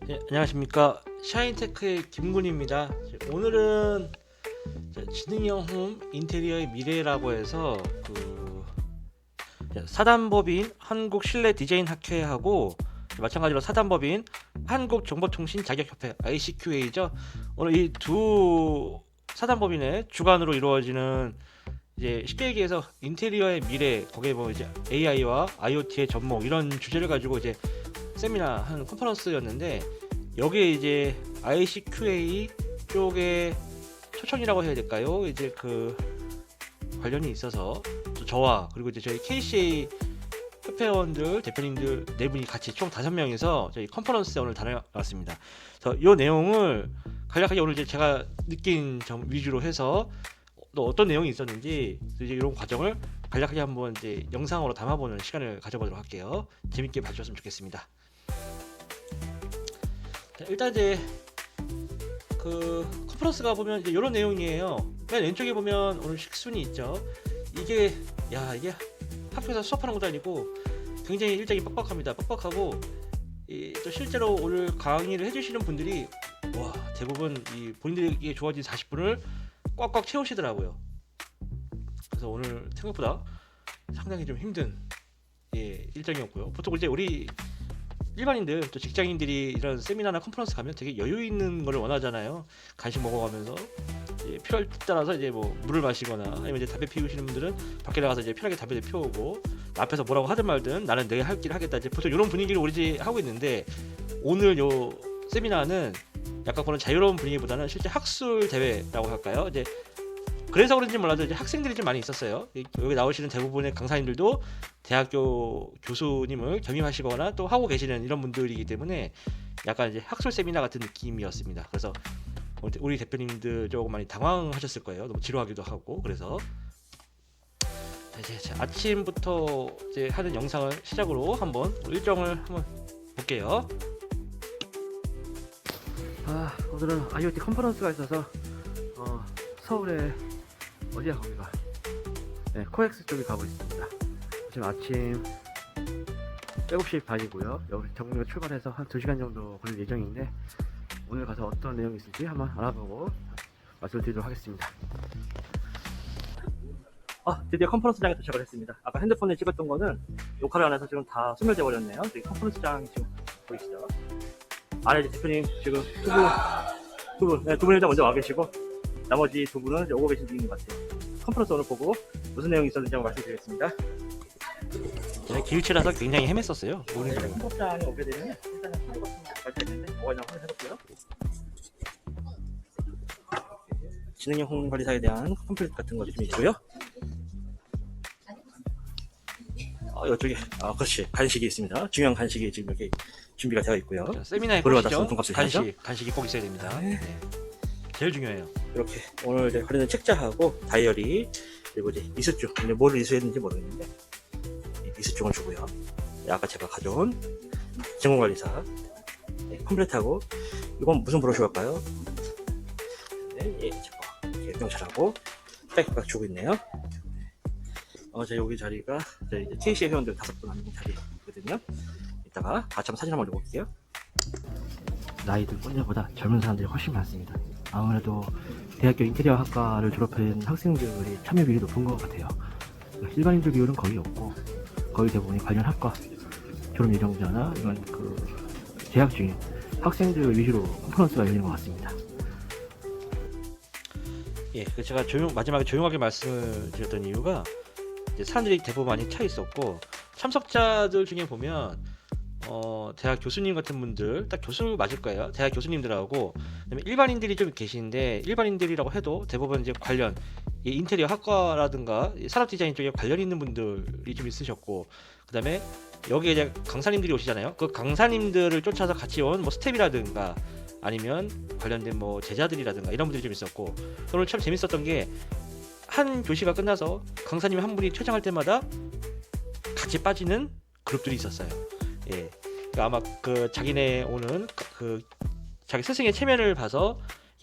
네, 안녕하십니까. 샤인테크의 김군입니다. 오늘은 지능형 홈 인테리어의 미래라고 해서 사단법인 한국실내디자인학회하고 마찬가지로 사단법인 한국정보통신 자격협회 ICQA죠. 오늘 이 두 사단법인의 주관으로 이루어지는 이제 쉽게 얘기해서 인테리어의 미래, 거기에 뭐 이제 AI와 IoT의 접목 이런 주제를 가지고 이제 세미나 한 컨퍼런스였는데, 여기에 이제 ICQA 쪽에 초청이라고 해야 될까요? 이제 그 관련이 있어서 저와 그리고 이제 저희 KCA 협회원들 대표님들 네 분이 같이 총 5명이서 저희 컨퍼런스에 오늘 다녀왔습니다. 그래서 이 내용을 간략하게 오늘 이제 제가 느낀 점 위주로 해서 또 어떤 내용이 있었는지 이제 이런 과정을 간략하게 한번 이제 영상으로 담아보는 시간을 가져보도록 할게요. 재밌게 봐주셨으면 좋겠습니다. 자, 일단 이제 그 컨퍼런스가 보면 이제 이런 내용이에요. 맨 왼쪽에 보면 오늘 식순이 있죠. 이게 이게 학교에서 수업하는 것도 아니고 굉장히 일정이 빡빡합니다. 빡빡하고 또 실제로 오늘 강의를 해주시는 분들이 대부분 이 본인들에게 주어진 40분을 꽉꽉 채우시더라고요. 그래서 오늘 생각보다 상당히 좀 힘든 일정이었고요. 보통 이제 우리 일반인들 또 직장인들이 이런 세미나나 컨퍼런스 가면 되게 여유 있는 걸 원하잖아요. 간식 먹어가면서 필요에 따라서 이제 뭐 물을 마시거나 아니면 이제 담배 피우시는 분들은 밖에 나가서 이제 편하게 담배를 피우고 앞에서 뭐라고 하든 말든 나는 내가 할 길 하겠다, 이제 보통 이런 분위기를 우리 이제 하고 있는데, 오늘 요 세미나는 약간 그런 자유로운 분위기보다는 실제 학술 대회라고 할까요? 이제 그래서 그런지 몰라도 이제 학생들이 좀 많이 있었어요. 여기 나오시는 대부분의 강사님들도 대학교 교수님을 겸임하시거나 또 하고 계시는 이런 분들이기 때문에 약간 이제 학술 세미나 같은 느낌이었습니다. 그래서 우리 대표님들 조금 많이 당황하셨을 거예요. 너무 지루하기도 하고. 그래서 이제 아침부터 이제 하는 영상을 시작으로 한번 일정을 한번 볼게요. 오늘은 IoT 컨퍼런스가 있어서 서울에 어디야 거기가? 네, 코엑스 쪽에 가고 있습니다. 지금 아침 7시 반이고요. 여기 정문에 출발해서 한 2시간 정도 걸릴 예정인데, 오늘 가서 어떤 내용이 있을지 한번 알아보고 말씀드리도록 하겠습니다. 드디어 컨퍼런스장에 도착을 했습니다. 아까 핸드폰에 찍었던 거는 녹화를 안 해서 지금 다 소멸돼 버렸네요. 여기 컨퍼런스장 지금 보이시죠? 안에 대표님 지금 두 분 일단 먼저 와 계시고, 나머지 두 분은 이제 오고 계신 중인 것 같아요. 컨퍼런스 오늘 보고 무슨 내용이 있었는지 한번 말씀드리겠습니다. 제가 길치라서 굉장히 헤맸었어요. 컨퍼런스장에 오게 되면 일단은 하루 같은 거 갈때 있는데 뭐가 있나 한번 해볼게요. 지능형 홍 관리사에 대한 컴플릿 같은 것도 좀 있고요. 이쪽에 그렇지, 간식이 있습니다. 중요한 간식이 지금 이렇게 준비가 되어 있고요. 세미나에 보시죠. 간식이 꼭 있어야 됩니다. 네. 제일 중요해요. 이렇게 오늘 이제 관련된 책자하고 다이어리, 그리고 이제 이수증, 뭘 이수했는지 모르겠는데 이수증을 주고요. 아까 제가 가져온 전공관리사 컴플릿하고, 이건 무슨 브로셔일까요? 네, 제가 명찰하고 빽빽 주고 있네요. 여기 자리가 저희 KCA 회원들 5분 앉는 자리거든요. 이따가 같이 한번 사진 한번 올려볼게요. 나이들 꼰대보다 젊은 사람들이 훨씬 많습니다. 아무래도 대학교 인테리어 학과를 졸업한 학생들이 참여 비율이 높은 것 같아요. 일반인들 비율은 거의 없고, 거의 대부분이 관련 학과 졸업 예정자나 이런 재학 중인 학생들 위주로 컨퍼런스가 열리는 것 같습니다. 제가 마지막에 조용하게 말씀을 드렸던 이유가, 이제 사람들이 대부분 많이 차 있었고, 참석자들 중에 보면 대학 교수님 같은 분들, 딱 교수 맞을 거예요. 대학 교수님들하고, 그다음에 일반인들이 좀 계시는데, 일반인들이라고 해도 대부분 이제 관련 인테리어 학과라든가 산업 디자인 쪽에 관련 있는 분들이 좀 있으셨고, 그다음에 여기에 이제 강사님들이 오시잖아요. 그 강사님들을 쫓아서 같이 온 뭐 스텝이라든가 아니면 관련된 뭐 제자들이라든가 이런 분들이 좀 있었고, 오늘 참 재밌었던 게, 한 교시가 끝나서 강사님 한 분이 퇴장할 때마다 같이 빠지는 그룹들이 있었어요. 그러니까 아마 자기네 오는 자기 스승의 체면을 봐서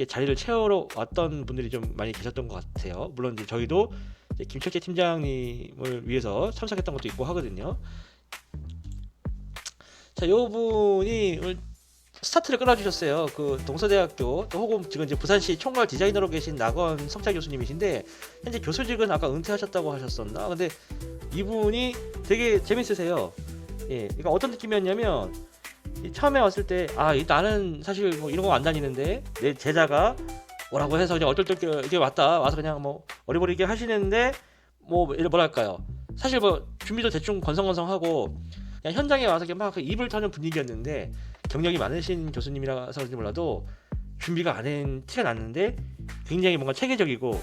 자리를 채우러 왔던 분들이 좀 많이 계셨던 것 같아요. 물론 이제 저희도 이제 김철재 팀장님을 위해서 참석했던 것도 있고 하거든요. 자, 요 분이 오늘 스타트를 끌어주셨어요. 그 동서대학교 또 혹은 지금 이제 부산시 총괄 디자이너로 계신 낙원 성찬 교수님이신데 현재 교수직은 아까 은퇴하셨다고 하셨었나? 근데 이분이 되게 재밌으세요. 예, 그러니까 어떤 느낌이었냐면 처음에 왔을 때 나는 사실 뭐 이런 거 안 다니는데 내 제자가 뭐라고 해서 그냥 얼떨떨 이렇게 와서 그냥 뭐 어리버리게 하시는데 뭐 뭐랄까요? 사실 뭐 준비도 대충 건성건성하고 그냥 현장에 와서 그냥 막 입을 터는 분위기였는데 경력이 많으신 교수님이라서인지 몰라도 준비가 안 된 티가 났는데 굉장히 뭔가 체계적이고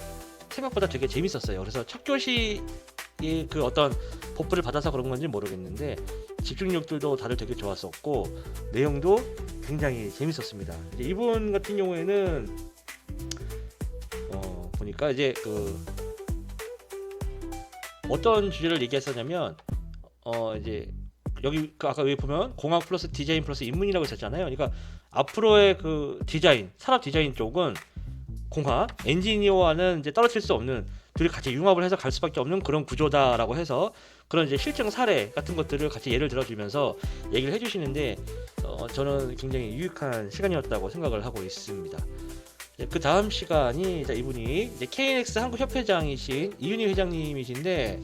생각보다 되게 재밌었어요. 그래서 첫 교시의 그 어떤 버프를 받아서 그런 건지 모르겠는데 집중력들도 다들 되게 좋았었고 내용도 굉장히 재밌었습니다. 이제 이분 같은 경우에는 보니까 이제 그 어떤 주제를 얘기했었냐면 이제 여기 그 아까 여기 보면 공학 플러스 디자인 플러스 인문이라고 있었잖아요. 그러니까 앞으로의 그 디자인, 산업 디자인 쪽은 공학, 엔지니어와는 이제 떨어질 수 없는 둘이 같이 융합을 해서 갈 수밖에 없는 그런 구조다라고 해서 그런 이제 실증 사례 같은 것들을 같이 예를 들어주면서 얘기를 해주시는데 저는 굉장히 유익한 시간이었다고 생각을 하고 있습니다. 그 다음 시간이 이분이 이제 KNX 한국 협회장이신 이윤희 회장님이신데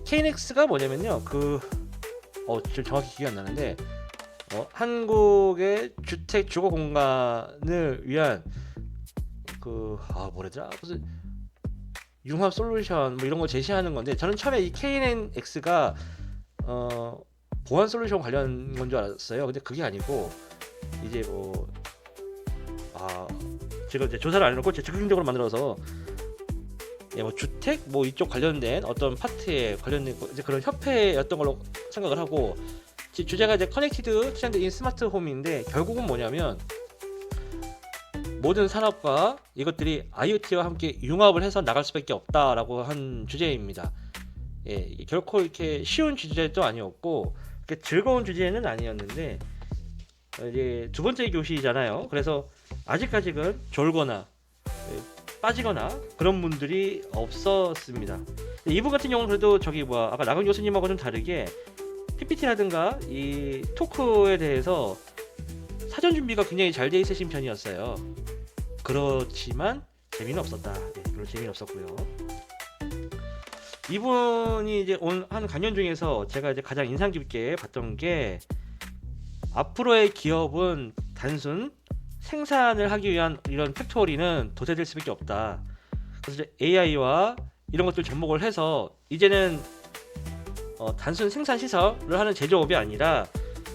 KNX가 뭐냐면요 좀 정확히 기억이 안 나는데 한국의 주택 주거 공간을 위한 뭐래더라 무슨 융합 솔루션 뭐 이런 걸 제시하는 건데 저는 처음에 이 KNX가 보안 솔루션 관련 건 줄 알았어요. 근데 그게 아니고 이제 제가 이제 조사를 안 해놓고 즉흥적으로 만들어서 뭐 주택 뭐 이쪽 관련된 어떤 파트에 관련된 이제 그런 협회였던 걸로 생각을 하고 주제가 이제 커넥티드 트렌드 인 스마트 홈인데 결국은 뭐냐면 모든 산업과 이것들이 IoT와 함께 융합을 해서 나갈 수밖에 없다라고 한 주제입니다. 예, 결코 이렇게 쉬운 주제도 아니었고 즐거운 주제는 아니었는데 이제 두 번째 교시잖아요. 그래서 아직까지는 졸거나 빠지거나 그런 분들이 없었습니다. 이분 같은 경우는 그래도 아까 나근 교수님하고 좀 다르게 PPT라든가 이 토크에 대해서 사전 준비가 굉장히 잘 돼 있으신 편이었어요. 그렇지만 재미는 없었다. 별로 재미는 없었고요. 이분이 이제 한 강연 중에서 제가 이제 가장 인상 깊게 봤던 게 앞으로의 기업은 단순 생산을 하기 위한 이런 팩토리는 도태될 수밖에 없다. 그래서 이제 AI와 이런 것들 접목을 해서 이제는 단순 생산 시설을 하는 제조업이 아니라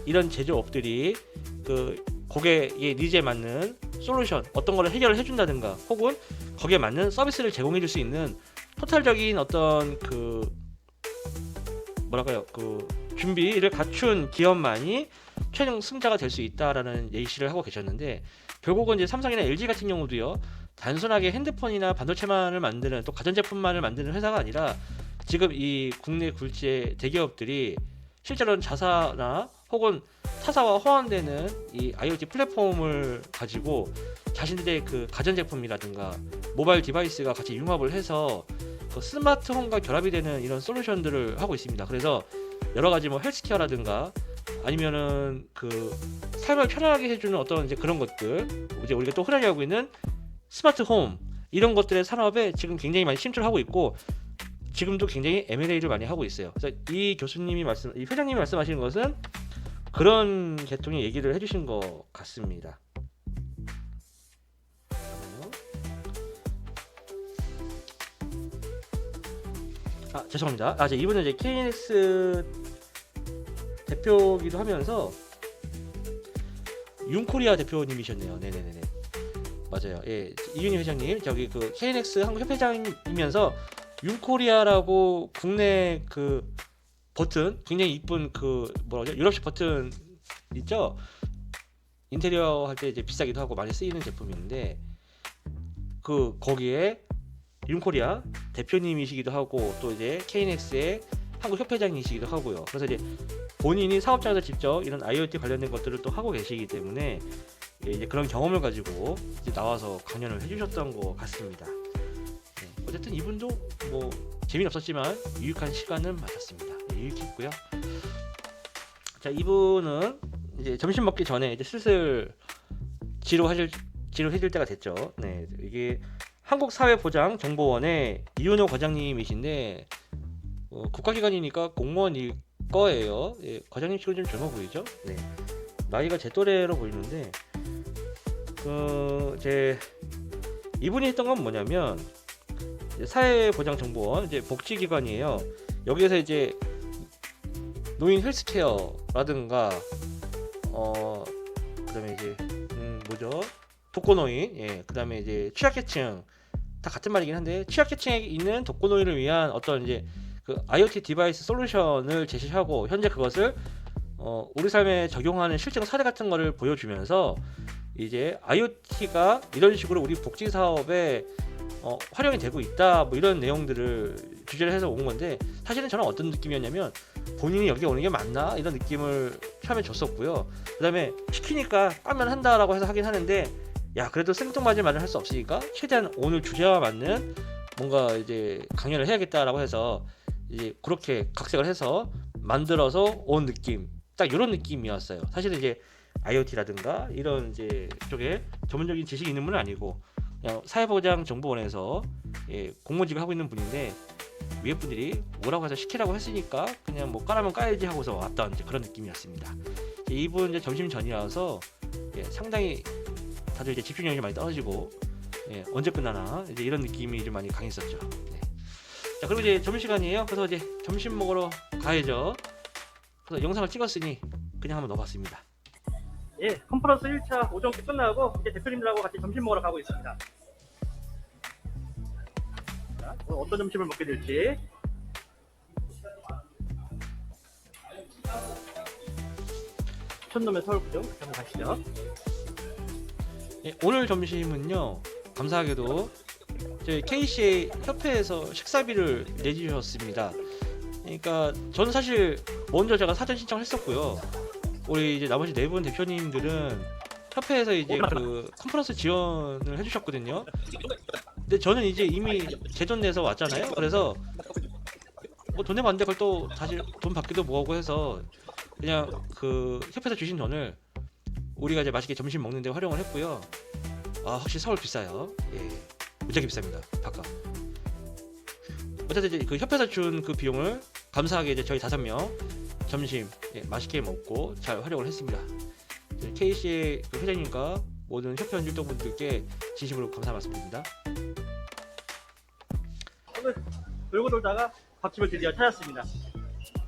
이런 제조업들이 그 고객의 니즈에 맞는 솔루션 어떤 거를 해결을 해준다든가 혹은 거기에 맞는 서비스를 제공해줄 수 있는 토탈적인 어떤 준비를 갖춘 기업만이 최종 승자가 될 수 있다라는 예시를 하고 계셨는데 결국은 이제 삼성이나 LG 같은 경우도요 단순하게 핸드폰이나 반도체만을 만드는 또 가전제품만을 만드는 회사가 아니라 지금 이 국내 굴지의 대기업들이 실제로는 자사나 혹은 타사와 호환되는 이 IoT 플랫폼을 가지고 자신들의 그 가전제품이라든가 모바일 디바이스가 같이 융합을 해서 스마트홈과 결합이 되는 이런 솔루션들을 하고 있습니다. 그래서 여러 가지 뭐 헬스케어라든가 아니면은 삶을 편안하게 해주는 어떤 이제 그런 것들 이제 우리가 또 흔하게 하고 있는 스마트홈 이런 것들의 산업에 지금 굉장히 많이 침투하고 있고 지금도 굉장히 M&A를 많이 하고 있어요. 그래서 이 회장님이 말씀하시는 것은 그런 계통의 얘기를 해주신 것 같습니다. 죄송합니다. 이분은 이제 KNX 대표기도 하면서 윤코리아 대표님이셨네요. 네네네. 맞아요. 예, 이윤희 회장님, KNX 한국 협회장이면서 윤코리아라고 국내 버튼, 굉장히 이쁜 유럽식 버튼 있죠? 인테리어 할 때 이제 비싸기도 하고 많이 쓰이는 제품인데 거기에 윤코리아 대표님이시기도 하고 또 이제 KNX의 한국 협회장이시기도 하고요. 그래서 이제 본인이 사업장에서 직접 이런 IoT 관련된 것들을 또 하고 계시기 때문에 이제 그런 경험을 가지고 이제 나와서 강연을 해주셨던 것 같습니다. 네, 어쨌든 이분도 뭐 재미는 없었지만 유익한 시간은 맞았습니다. 유익했고요. 자, 이분은 이제 점심 먹기 전에 이제 슬슬 지루해질 때가 됐죠. 네, 이게 한국사회보장정보원의 이윤호 과장님이신데 국가기관이니까 공무원일 거예요. 예, 과장님 치고 좀 젊어 보이죠? 네, 나이가 제 또래로 보이는데 제 이분이 했던 건 뭐냐면 사회보장정보원 이제 복지기관이에요. 여기에서 이제 노인 헬스케어라든가 그다음에 이제 뭐죠? 독거노인, 예, 그다음에 이제 취약계층 다 같은 말이긴 한데 취약계층에 있는 독거노인을 위한 어떤 이제 그 IoT 디바이스 솔루션을 제시하고 현재 그것을 우리 삶에 적용하는 실제 사례 같은 거를 보여주면서 이제 IoT가 이런 식으로 우리 복지 사업에 활용이 되고 있다 뭐 이런 내용들을 주제를 해서 온 건데 사실은 저는 어떤 느낌이었냐면 본인이 여기 오는 게 맞나 이런 느낌을 처음에 줬었고요. 그다음에 시키니까 하면 한다라고 해서 하긴 하는데 야 그래도 생뚱맞은 말을 할 수 없으니까 최대한 오늘 주제와 맞는 뭔가 이제 강연을 해야겠다라고 해서 이제 그렇게 각색을 해서 만들어서 온 느낌 딱 이런 느낌이었어요. 사실은 이제 IoT라든가 이런 이제 쪽에 전문적인 지식이 있는 분은 아니고 그냥 사회보장정보원에서 공무직을 하고 있는 분인데 위에 분들이 뭐라고 해서 시키라고 했으니까 그냥 뭐 까라면 까야지 하고서 왔던 이제 그런 느낌이었습니다. 이분 이제 점심 전이라서 상당히 다들 이제 집중력이 많이 떨어지고 언제 끝나나 이제 이런 느낌이 좀 많이 강했었죠. 네. 자 그리고 이제 점심시간이에요. 그래서 이제 점심 먹으러 가야죠. 그래서 영상을 찍었으니 그냥 한번 넣어봤습니다. 예, 컨퍼런스 1차 오전기 끝나고 이제 대표님들하고 같이 점심 먹으러 가고 있습니다. 자, 어떤 점심을 먹게 될지. 촌놈의 서울구경 한번 가시죠. 오늘 점심은요 감사하게도 저희 KCA 협회에서 식사비를 내주셨습니다. 그러니까 저는 사실 먼저 제가 사전 신청을 했었고요. 우리 이제 나머지 네 분 대표님들은 협회에서 이제 그 컨퍼런스 지원을 해주셨거든요. 근데 저는 이제 이미 제 돈 내서 왔잖아요. 그래서 뭐 돈 내면 안 돼. 그걸 또 다시 돈 받기도 뭐하고 해서 그냥 그 협회에서 주신 돈을 우리가 이제 맛있게 점심 먹는데 활용을 했고요. 아 확실히 서울 비싸요. 예, 무지하게 비쌉니다. 바깥. 어쨌든 이제 그 협회에서 준 그 비용을 감사하게 이제 저희 5명 점심 맛있게 먹고 잘 활용을 했습니다. KCA 그 회장님과 모든 협회 활동분들께 진심으로 감사 말씀드립니다. 오늘 돌고 돌다가 밥집을 드디어 찾았습니다.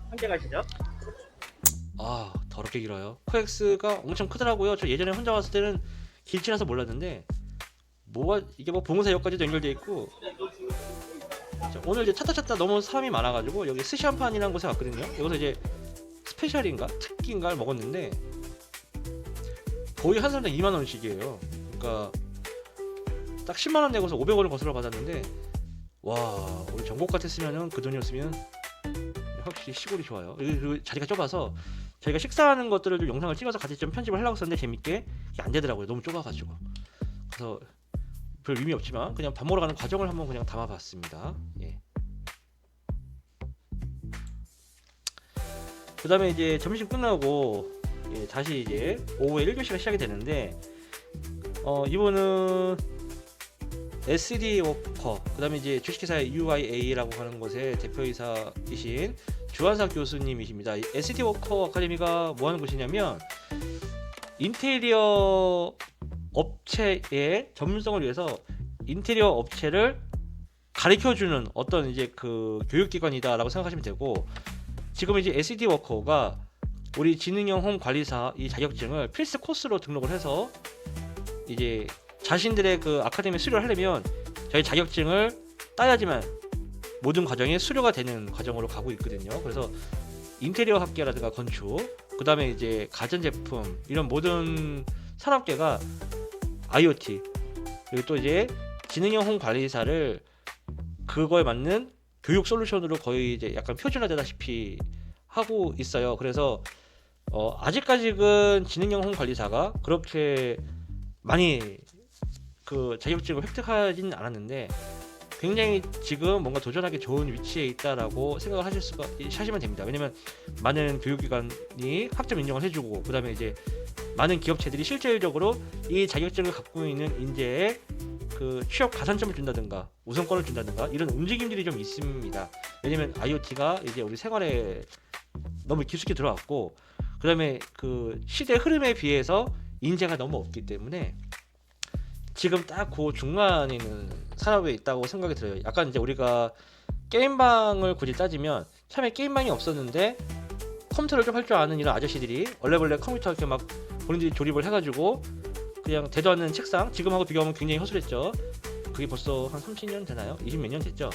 함께 가시죠. 아 더럽게 길어요. 코엑스가 엄청 크더라고요. 저 예전에 혼자 왔을 때는 길치라서 몰랐는데 뭐가 이게 뭐 봉사역까지도 연결돼 있고. 자, 오늘 이제 찾다 너무 사람이 많아가지고 여기 스시한판이라는 곳에 왔거든요. 여기서 이제 스페셜인가 특기인가를 먹었는데 거의 한 사람당 2만원씩이에요. 그러니까 딱 10만원 내고서 500원을 거슬러 받았는데 와 우리 전국 같았으면은 그 돈이었으면 확실히 시골이 좋아요. 그리고 자리가 좁아서 저희가 식사하는 것들을 좀 영상을 찍어서 같이 좀 편집을 하려고 했었는데 재밌게 이게 안 되더라고요. 너무 좁아가지고. 그래서 별 의미 없지만 그냥 밥 먹으러 가는 과정을 한번 그냥 담아봤습니다. 예. 그 다음에 이제 점심 끝나고 다시 이제 오후에 1교시가 시작이 되는데 이분은 SD 워커 그 다음에 이제 주식회사의 UIA라고 하는 곳의 대표이사이신 주한사 교수님이십니다. SD 워커 아카데미가 뭐 하는 곳이냐면 인테리어 업체의 전문성을 위해서 인테리어 업체를 가르쳐주는 어떤 이제 그 교육기관이다라고 생각하시면 되고 지금 이제 SD 워커가 우리 지능형 홈 관리사 이 자격증을 필수 코스로 등록을 해서 이제 자신들의 그 아카데미 수료를 하려면 저희 자격증을 따야지만 모든 과정이 수료가 되는 과정으로 가고 있거든요. 그래서 인테리어 학계라든가 건축, 그 다음에 이제 가전제품 이런 모든 산업계가 IoT 그리고 또 이제 지능형 홈 관리사를 그거에 맞는 교육 솔루션으로 거의 이제 약간 표준화되다시피 하고 있어요. 그래서 아직까지는 지능형 홈 관리사가 그렇게 많이 그 자격증을 획득하지는 않았는데 굉장히 지금 뭔가 도전하기 좋은 위치에 있다라고 생각을 하시면 됩니다. 왜냐면 많은 교육기관이 학점 인정을 해주고, 그 다음에 이제 많은 기업체들이 실질적으로 이 자격증을 갖고 있는 인재에 그 취업 가산점을 준다든가 우선권을 준다든가 이런 움직임들이 좀 있습니다. 왜냐면 IoT가 이제 우리 생활에 너무 깊숙이 들어왔고, 그 다음에 그 시대 흐름에 비해서 인재가 너무 없기 때문에 지금 딱 그 중간에 있는 산업에 있다고 생각이 들어요. 약간 이제 우리가 게임방을 굳이 따지면 처음에 게임방이 없었는데 컴퓨터를 좀 할 줄 아는 이런 아저씨들이 원래벌레 컴퓨터 이렇게 막 본인들이 조립을 해가지고 그냥 대도 않는 책상, 지금하고 비교하면 굉장히 허술했죠. 그게 벌써 한 30년 되나요? 20 몇 년 됐죠.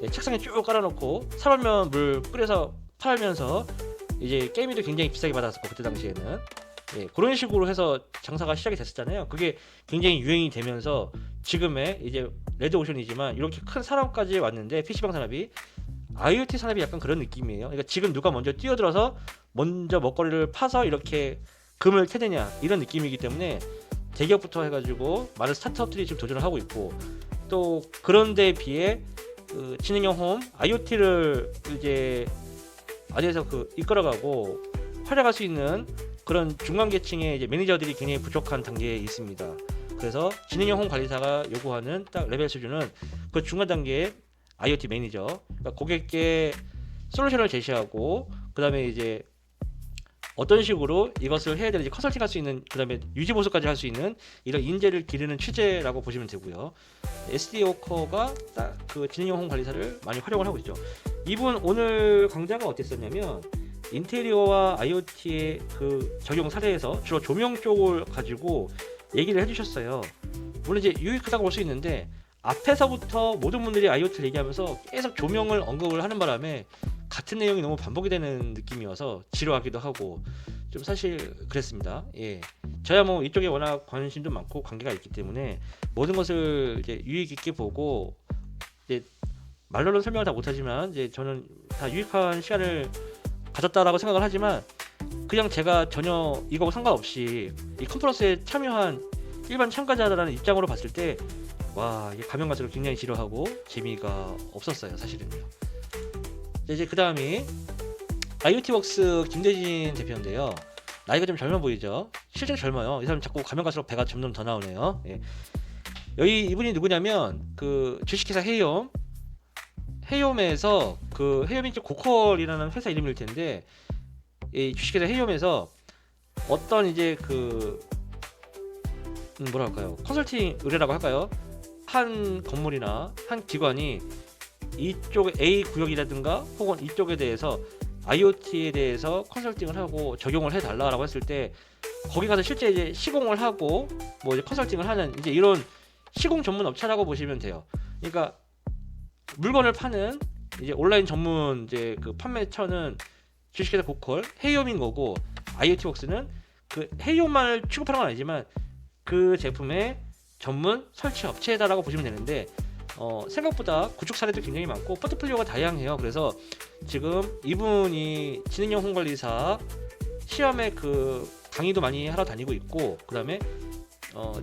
네, 책상에 쭉 깔아놓고 사발면 물 끓여서 팔면서 이제 게임비도 굉장히 비싸게 받았었고, 그때 당시에는 예, 그런 식으로 해서 장사가 시작이 됐었잖아요. 그게 굉장히 유행이 되면서 지금의 이제 레드오션이지만 이렇게 큰 산업까지 왔는데, PC방 산업이 IoT 산업이 약간 그런 느낌이에요. 그러니까 지금 누가 먼저 뛰어들어서 먼저 먹거리를 파서 이렇게 금을 캐느냐 이런 느낌이기 때문에 대기업부터 해가지고 많은 스타트업들이 지금 도전을 하고 있고, 또 그런 데에 비해 그 지능형 홈 IoT를 이제 안에서 그 이끌어가고 활약할 수 있는 그런 중간 계층의 이제 매니저들이 굉장히 부족한 단계에 있습니다. 그래서 지능형 홈 관리사가 요구하는 딱 레벨 수준은 그 중간 단계의 IoT 매니저, 그러니까 고객께 솔루션을 제시하고, 그 다음에 이제 어떤 식으로 이것을 해야 되는지 컨설팅할 수 있는, 그 다음에 유지 보수까지 할 수 있는 이런 인재를 기르는 취재라고 보시면 되고요. SD 워커가 딱 그 지능형 홈 관리사를 많이 활용을 하고 있죠. 이분 오늘 강좌가 어땠었냐면 인테리어와 IoT의 그 적용 사례에서 주로 조명 쪽을 가지고 얘기를 해주셨어요. 물론 이제 유익하다고 볼 수 있는데 앞에서부터 모든 분들이 IoT를 얘기하면서 계속 조명을 언급을 하는 바람에 같은 내용이 너무 반복이 되는 느낌이어서 지루하기도 하고 좀 사실 그랬습니다. 예, 저야 뭐 이쪽에 워낙 관심도 많고 관계가 있기 때문에 모든 것을 이제 유익 있게 보고, 이제 말로는 설명을 다 못하지만 이제 저는 다 유익한 시간을 가졌다라고 생각을 하지만, 그냥 제가 전혀 이거하고 상관없이 이 컴플러스에 참여한 일반 참가자라는 입장으로 봤을 때 와, 이게 가면 갈수록 굉장히 지루하고 재미가 없었어요, 사실은요. 이제 그 다음이 IoT웍스 김대진 대표인데요. 나이가 좀 젊어 보이죠? 실제로 젊어요. 이 사람 자꾸 가면 갈수록 배가 점점 더 나오네요. 예. 여기 이분이 누구냐면 그 주식회사 헤이옴에서 그 헤이옴이 이제 고퀄이라는 회사 이름일 텐데, 이 주식회사 헤이옴에서 어떤 이제 그 뭐랄까요, 컨설팅 의뢰라고 할까요? 한 건물이나 한 기관이 이쪽 A 구역이라든가 혹은 이쪽에 대해서 IoT에 대해서 컨설팅을 하고 적용을 해달라고 했을 때 거기 가서 실제 이제 시공을 하고 뭐 이제 컨설팅을 하는 이제 이런 시공 전문 업체라고 보시면 돼요. 그러니까 물건을 파는 이제 온라인 전문 이제 그 판매처는 주식회사 고퀄 헤이옴인 거고, IoT웍스는 그 헤이옴만을 취급하는 건 아니지만 그 제품의 전문 설치 업체다라고 보시면 되는데, 생각보다 구축 사례도 굉장히 많고 포트폴리오가 다양해요. 그래서 지금 이분이 지능형 홈관리사 시험에 그 강의도 많이 하러 다니고 있고, 그 다음에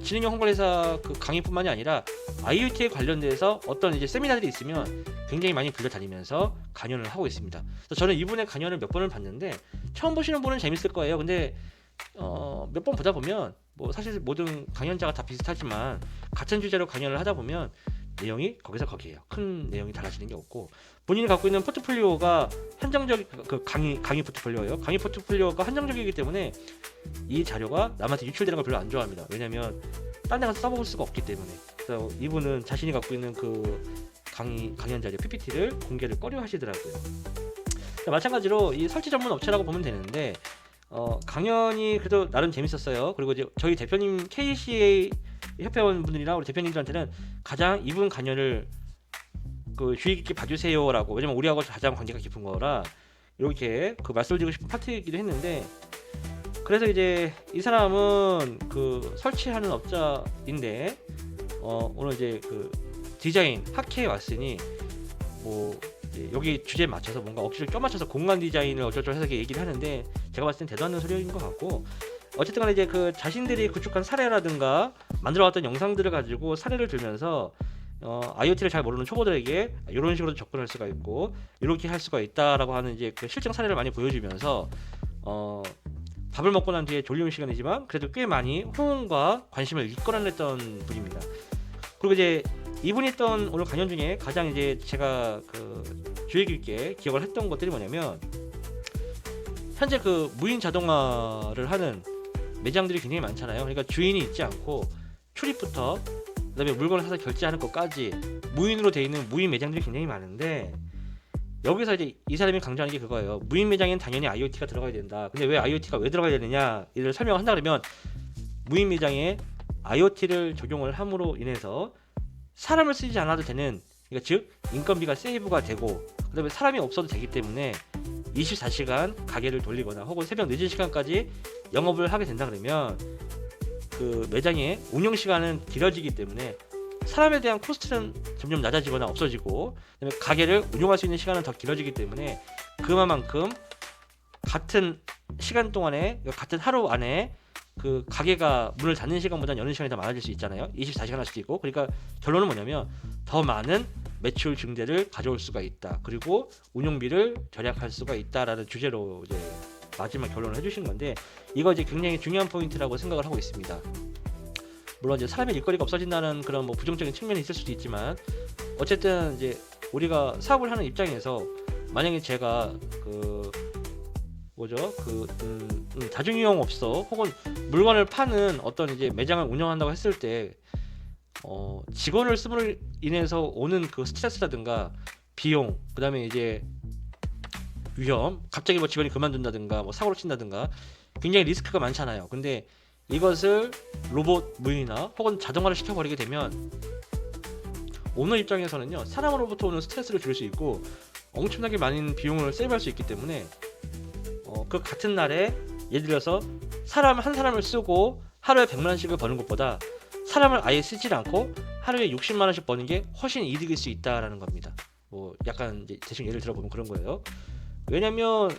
지능형 홈관리사 그 강의뿐만이 아니라 IoT에 관련돼서 어떤 이제 세미나들이 있으면 굉장히 많이 불려다니면서 강연을 하고 있습니다. 그래서 저는 이분의 강연을 몇 번을 봤는데 처음 보시는 분은 재밌을 거예요. 근데 몇 번 보다 보면 뭐 사실 모든 강연자가 다 비슷하지만 같은 주제로 강연을 하다 보면 내용이 거기서 거기에요. 큰 내용이 달라지는 게 없고, 본인이 갖고 있는 포트폴리오가 한정적, 그 강의 포트폴리오예요. 강의 포트폴리오가 한정적이기 때문에 이 자료가 남한테 유출되는 걸 별로 안 좋아합니다. 왜냐면 딴 데 가서 써볼 수가 없기 때문에. 그래서 이분은 자신이 갖고 있는 그 강연 자료 PPT를 공개를 꺼려 하시더라고요. 마찬가지로 이 설치 전문 업체라고 보면 되는데 강연이 그래도 나름 재밌었어요. 그리고 이제 저희 대표님 KCA 협회원 분들이나 우리 대표님들한테는 가장 이분 강연을 그 주의 깊게 봐주세요라고, 왜냐면 우리하고 가장 관계가 깊은 거라 이렇게 그 말씀드리고 싶은 파트이기도 했는데, 그래서 이제 이 사람은 그 설치하는 업자인데 오늘 이제 그 디자인 학회에 왔으니 뭐 여기 주제에 맞춰서 뭔가 억지로 껴맞춰서 공간 디자인을 어쩌고저쩌고 해서 얘기를 하는데, 제가 봤을 땐 대도 않는 소리인 것 같고, 어쨌든 간에 이제 그 자신들이 구축한 사례라든가 만들어왔던 영상들을 가지고 사례를 들면서 IoT를 잘 모르는 초보들에게 이런 식으로 접근할 수가 있고 이렇게 할 수가 있다라고 하는 이제 그 실증 사례를 많이 보여주면서 밥을 먹고 난 뒤에 졸리는 시간이지만 그래도 꽤 많이 호응과 관심을 이끌어냈던 분입니다. 그리고 이제 이분이 했던 오늘 강연 중에 가장 이제 제가 그 주의 깊게 기억을 했던 것들이 뭐냐면 현재 그 무인 자동화를 하는 매장들이 굉장히 많잖아요. 그러니까 주인이 있지 않고 출입부터 그다음에 물건을 사서 결제하는 것까지 무인으로 돼 있는 무인 매장들이 굉장히 많은데 여기서 이제 이 사람이 강조하는 게 그거예요. 무인 매장에는 당연히 IoT가 들어가야 된다. 근데 왜 IoT가 왜 들어가야 되느냐 이를 설명한다 그러면 무인 매장에 IoT를 적용을 함으로 인해서 사람을 쓰지 않아도 되는 그러니까 즉 인건비가 세이브가 되고 그다음에 사람이 없어도 되기 때문에 24시간 가게를 돌리거나 혹은 새벽 늦은 시간까지 영업을 하게 된다 그러면 그 매장의 운영 시간은 길어지기 때문에 사람에 대한 코스트는 점점 낮아지거나 없어지고 그다음에 가게를 운영할 수 있는 시간은 더 길어지기 때문에 그만큼 같은 시간 동안에 같은 하루 안에 그 가게가 문을 닫는 시간보다 여는 시간이 더 많아질 수 있잖아요. 24시간 할 수도 있고. 그러니까 결론은 뭐냐면 더 많은 매출 증대를 가져올 수가 있다. 그리고 운영비를 절약할 수가 있다라는 주제로 이제 마지막 결론을 해주신 건데 이거 이제 굉장히 중요한 포인트라고 생각을 하고 있습니다. 물론 이제 사람의 일거리가 없어진다는 그런 뭐 부정적인 측면이 있을 수도 있지만 어쨌든 이제 우리가 사업을 하는 입장에서 만약에 제가 그 뭐죠 다중이용업소 혹은 물건을 파는 어떤 이제 매장을 운영한다고 했을 때 직원을 씀으로 인해서 오는 그 스트레스라든가 비용 그다음에 이제 위험 갑자기 뭐 직원이 그만둔다든가 뭐 사고를 친다든가 굉장히 리스크가 많잖아요. 근데 이것을 로봇 무인화 혹은 자동화를 시켜버리게 되면 오너 입장에서는요 사람으로부터 오는 스트레스를 줄일 수 있고 엄청나게 많은 비용을 세이브할 수 있기 때문에 그 같은 날에 예를 들어서 사람 한 사람을 쓰고 하루에 100만원씩을 버는 것보다 사람을 아예 쓰질 않고 하루에 60만원씩 버는 게 훨씬 이득일 수 있다라는 겁니다. 뭐 약간 이제 대충 예를 들어보면 그런 거예요. 왜냐면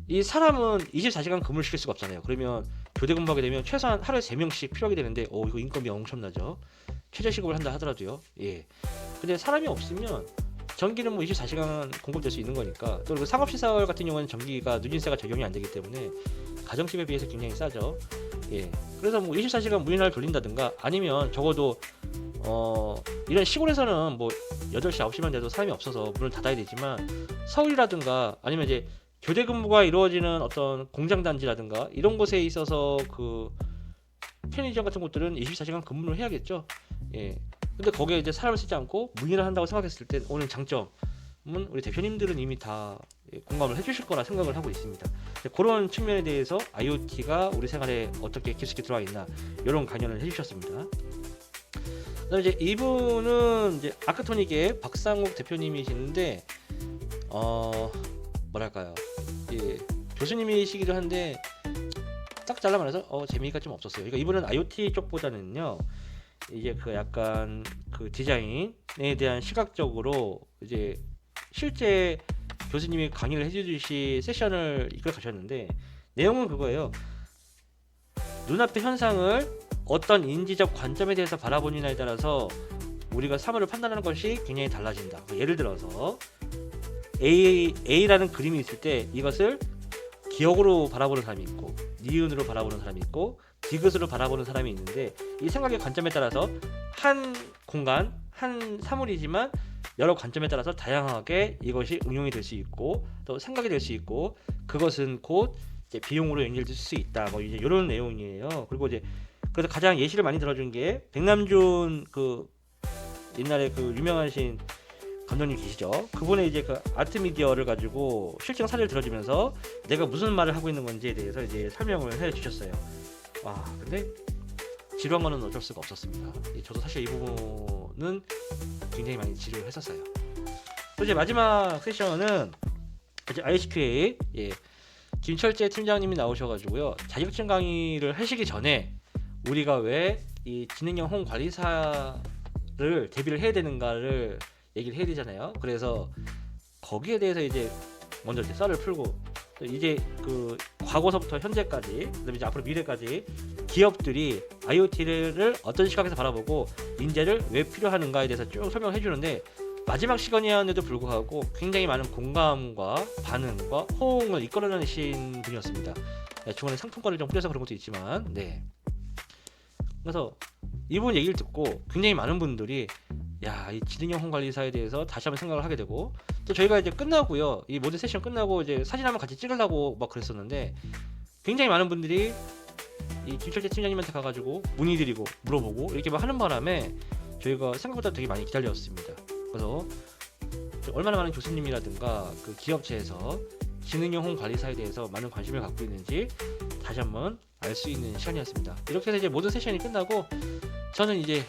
이 사람은 24시간 근무를 시킬 수가 없잖아요. 그러면 교대 근무하게 되면 최소한 하루에 3명씩 필요하게 되는데 이거 인건비 엄청나죠. 최저시급을 한다 하더라도요. 예. 근데 사람이 없으면 전기는 뭐 24시간 공급될 수 있는 거니까 또 그 상업시설 같은 경우는 전기가 누진세가 적용이 안 되기 때문에 가정집에 비해서 굉장히 싸죠. 예. 그래서 뭐 24시간 무인화를 돌린다든가 아니면 적어도 이런 시골에서는 뭐 8시 9시만 돼도 사람이 없어서 문을 닫아야 되지만 서울이라든가 아니면 이제 교대 근무가 이루어지는 어떤 공장 단지라든가 이런 곳에 있어서 그 편의점 같은 곳들은 24시간 근무를 해야겠죠. 예. 근데 거기에 이제 사람을 쓰지 않고 무인을 한다고 생각했을 때 오는 장점은 우리 대표님들은 이미 다 공감을 해주실 거라 생각을 하고 있습니다. 그런 측면에 대해서 IoT가 우리 생활에 어떻게 깊숙이 들어와 있나 이런 강연을 해주셨습니다. 그다음에 이제 이분은 이제 아크토닉의 박상욱 대표님이시는데 뭐랄까요, 예, 교수님이시기도 한데 딱 잘라 말해서 재미가 좀 없었어요. 그러니까 이분은 IoT 쪽보다는요. 이제 그 약간 그 디자인에 대한 시각적으로 이제 실제 교수님이 강의를 해주듯이 세션을 이끌어 가셨는데 내용은 그거예요. 눈앞의 현상을 어떤 인지적 관점에 대해서 바라보느냐에 따라서 우리가 사물을 판단하는 것이 굉장히 달라진다. 예를 들어서 A라는 그림이 있을 때 이것을 기억으로 바라보는 사람이 있고 니은으로 바라보는 사람이 있고 디귿으로 바라보는 사람이 있는데 이 생각의 관점에 따라서 한 공간, 한 사물이지만 여러 관점에 따라서 다양하게 이것이 응용이 될 수 있고 또 생각이 될 수 있고 그것은 곧 이제 비용으로 연결될 수 있다. 뭐 이제 이런 내용이에요. 그리고 이제 그래서 가장 예시를 많이 들어준 게 백남준 그 옛날에 그 유명하신 감독님 계시죠? 그분의 이제 그 아트미디어를 가지고 실증 사례를 들어주면서 내가 무슨 말을 하고 있는 건지에 대해서 이제 설명을 해주셨어요. 와, 근데 지루한 거는 어쩔 수가 없었습니다. 저도 사실 이 부분은 굉장히 많이 지루를 했었어요. 또 이제 마지막 세션은 이제 IHQA 김철재 팀장님이 나오셔가지고요, 자격증 강의를 하시기 전에 우리가 왜 이 지능형 홈 관리사를 대비를 해야 되는가를 얘기를 해야 되잖아요. 그래서 거기에 대해서 이제 먼저 이제 썰을 풀고 이제 그 과거서부터 현재까지 그다음에 이제 앞으로 미래까지 기업들이 IoT를 어떤 시각에서 바라보고 인재를 왜 필요하는가에 대해서 쭉 설명을 해주는데 마지막 시간이었는데도 불구하고 굉장히 많은 공감과 반응과 호응을 이끌어내신 분이었습니다. 중간에 상품권을 좀 뿌려서 그런 것도 있지만, 네. 그래서 이분 얘기를 듣고 굉장히 많은 분들이 야, 이 지능형 홈관리사에 대해서 다시 한번 생각을 하게 되고, 또 저희가 이제 끝나고요, 이 모든 세션 끝나고 이제 사진 한번 같이 찍으려고 막 그랬었는데 굉장히 많은 분들이 이 김철재 팀장님한테 가가지고 문의드리고 물어보고 이렇게 막 하는 바람에 저희가 생각보다 되게 많이 기다렸습니다. 그래서 얼마나 많은 교수님이라든가 그 기업체에서 지능형 홈관리사에 대해서 많은 관심을 갖고 있는지 다시 한번 알 수 있는 시간이었습니다. 이렇게 해서 이제 모든 세션이 끝나고 저는 이제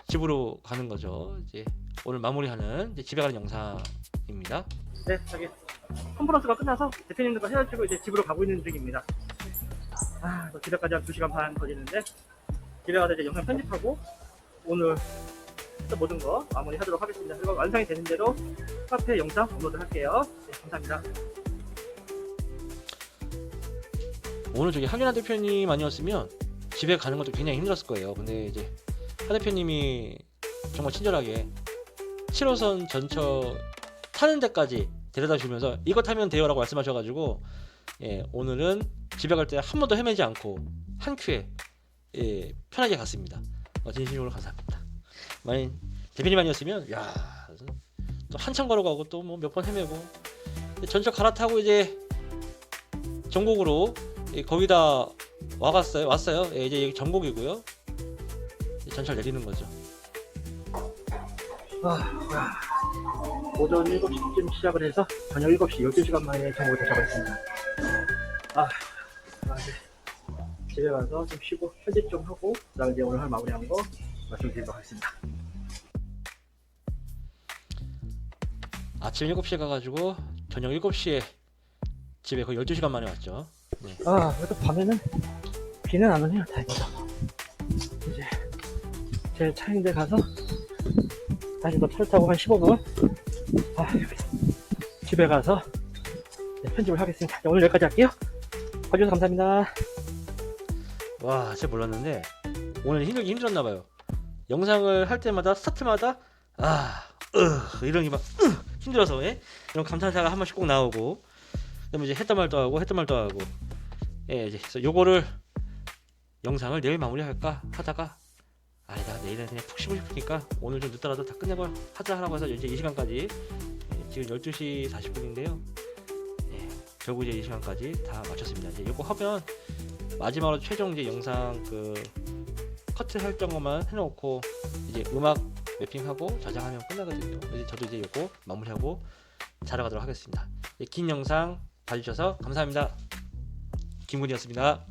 집으로 가는 거죠. 이제 오늘 마무리하는 이제 집에 가는 영상입니다. 네, 저기 컨퍼런스가 끝나서 대표님들과 헤어지고 이제 집으로 가고 있는 중입니다. 또 집에까지 한 2시간 반 걸리는데 집에 가서 이제 영상 편집하고 오늘 했던 모든 거 마무리하도록 하겠습니다. 그리고 완성이 되는 대로 카페 영상 업로드 할게요. 네, 감사합니다. 오늘 저기 한윤아 대표님 아니었으면 집에 가는 것도 굉장히 힘들었을 거예요. 근데 이제 하 대표님이 정말 친절하게 7호선 전철 타는 데까지 데려다 주면서 이거 타면 돼요 라고 말씀하셔가지고, 예, 오늘은 집에 갈 때 한 번도 헤매지 않고 한 큐에, 예, 편하게 갔습니다. 진심으로 감사합니다. 만약 대표님 아니었으면 야, 또 한참 걸어가고 또 뭐 몇 번 헤매고, 전철 갈아타고 이제 전곡으로, 예, 거기다 왔어요. 예, 이제 여기 전곡이고요. 전철 내리는 거죠. 오전 7시쯤 시작을 해서 저녁 7시 12시간 만에 전곡에 도착했습니다. 네. 집에 가서 좀 쉬고 편집 좀 하고 그다음에 이제 오늘 할 마무리한 거 말씀드리도록 하겠습니다. 아침 7시에 가가지고 저녁 7시에 집에 거의 12시간 만에 왔죠. 네. 그래도 밤에는 비는 안 오네요. 다행이다. 이제 제 차인데 가서 다시 또 차를 타고 한 15분 집에 가서, 네, 편집을 하겠습니다. 오늘 여기까지 할게요. 봐주셔서 감사합니다. 와, 진짜 몰랐는데 오늘 힘들었나봐요. 영상을 할 때마다 스타트마다 이런 게 막 힘들어서, 예? 이런 감탄사가 한 번씩 꼭 나오고, 그다음에 이제 했던 말도 하고, 예, 이제 그래서 요거를 영상을 내일 마무리할까 하다가 아니다, 내일은 그냥 푹 쉬고 싶으니까 오늘 좀 늦더라도 다 끝내고 하자라고 해서 이제 이 시간까지, 예, 지금 12시 40분인데요. 예, 결국 이제 이 시간까지 다 마쳤습니다. 이제 요거 하면 마지막으로 최종 이제 영상 그 커트 할 정도만 해놓고 이제 음악 맵핑하고 저장하면 끝나거든요. 이제 저도 이제 요거 마무리하고 자러 가도록 하겠습니다. 긴 영상 봐주셔서 감사합니다. 김군이었습니다.